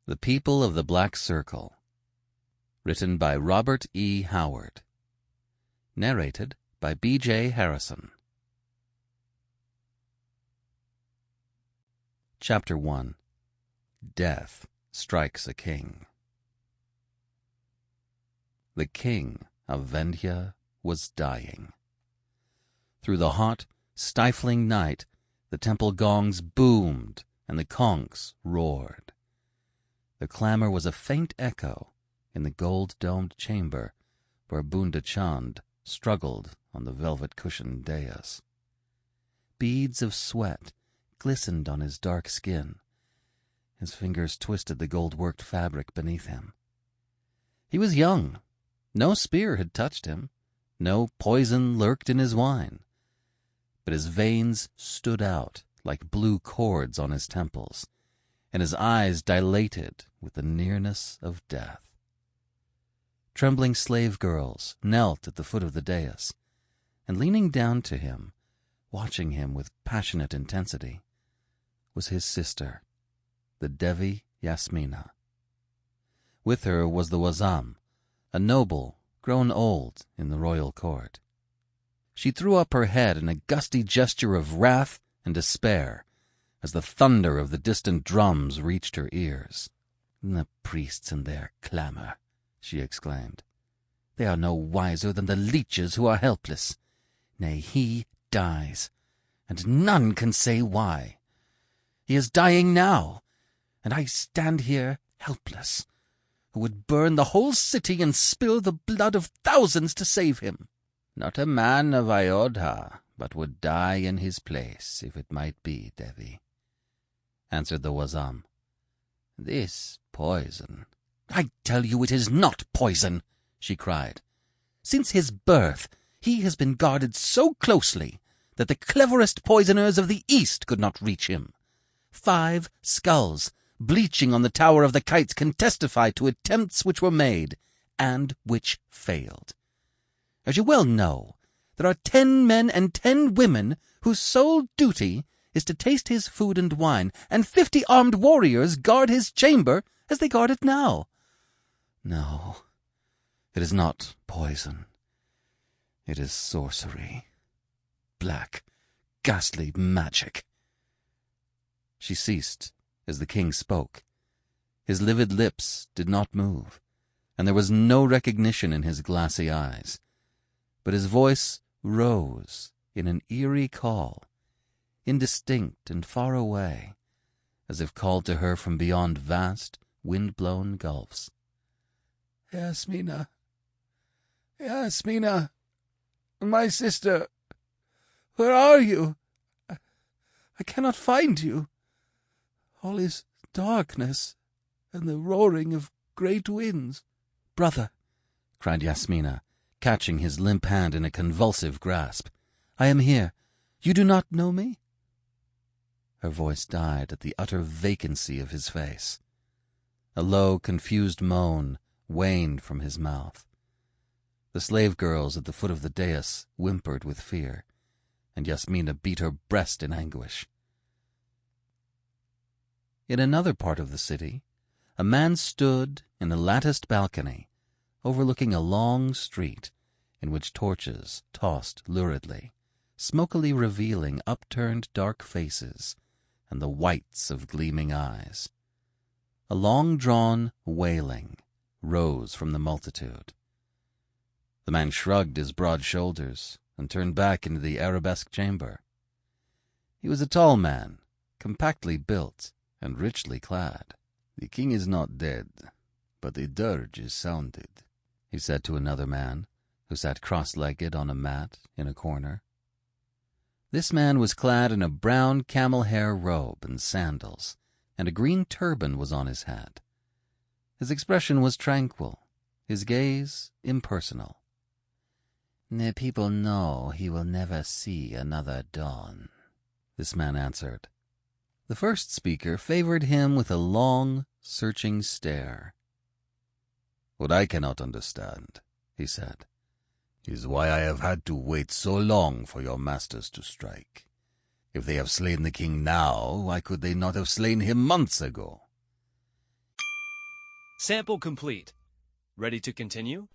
The People of the Black Circle. Written by Robert E. Howard. Narrated by B.J.Harrison. Chapter 1. Death Strikes a King. The king of Vendhya was dying. Through the hot, stifling night, the temple gongs boomed and the conchs roared. The clamor was a faint echo in the gold-domed chamber where Bunda Chad struggled on the velvet-cushioned dais. Beads of sweat glistened on his dark skin. His fingers twisted the gold-worked fabric beneath him. He was young. No spear had touched him. No poison lurked in his wine. But his veins stood out like blue cords on his temples, and his eyes dilated with the nearness of death. Trembling slave girls knelt at the foot of the dais, and leaning down to him, watching him with passionate intensity, was his sister, the Devi Yasmina. With her was the Wazam, a noble grown old in the royal court. She threw up her head in a gusty gesture of wrath and despair as the thunder of the distant drums reached her ears. "The priests and their clamor," she exclaimed. "They are no wiser than the leeches who are helpless. Nay, he dies, and none can say why. He is dying now, and I stand here helpless, who would burn the whole city and spill the blood of thousands to save him. Not a man of Ayodhya but would die in his place, if it might be, Devi," answered the Wazam. "This poison—" "I tell you it is not poison," she cried. "Since his birth he has been guarded so closely that the cleverest poisoners of the East could not reach him. 5 skulls bleaching on the Tower of the Kites can testify to attempts which were made, and which failed. As you well know, there are 10 men and 10 women whose sole duty is to taste his food and wine, and 50 armed warriors guard his chamber as they guard it now. No, it is not poison. It is sorcery. Black, ghastly magic." She ceased as the king spoke. His livid lips did not move, and there was no recognition in his glassy eyes. But his voice rose in an eerie call, indistinct and far away, as if called to her from beyond vast, wind-blown gulfs. "Yasmina, Yasmina, my sister, where are you? I cannot find you. All is darkness and the roaring of great winds." "Brother," cried Yasmina, catching his limp hand in a convulsive grasp, "I am here. You do not know me?" Her voice died at the utter vacancy of his face. A low, confused moan waned from his mouth. The slave girls at the foot of the dais whimpered with fear, and Yasmina beat her breast in anguish. In another part of the city, a man stood in a latticed balcony overlooking a long street in which torches tossed luridly, smokily revealing upturned dark faces and the whites of gleaming eyes. A long-drawn wailing rose from the multitude. The man shrugged his broad shoulders and turned back into the arabesque chamber. He was a tall man, compactly built and richly clad. "The king is not dead, but the dirge is sounded," he said to another man, who sat cross-legged on a mat in a corner. This man was clad in a brown camel-hair robe and sandals, and a green turban was on his head. His expression was tranquil, his gaze impersonal. "The people know he will never see another dawn," this man answered. The first speaker favored him with a long, searching stare. "What I cannot understand," he said, "is why I have had to wait so long for your masters to strike. If they have slain the king now, why could they not have slain him months ago?" Sample complete. Ready to continue?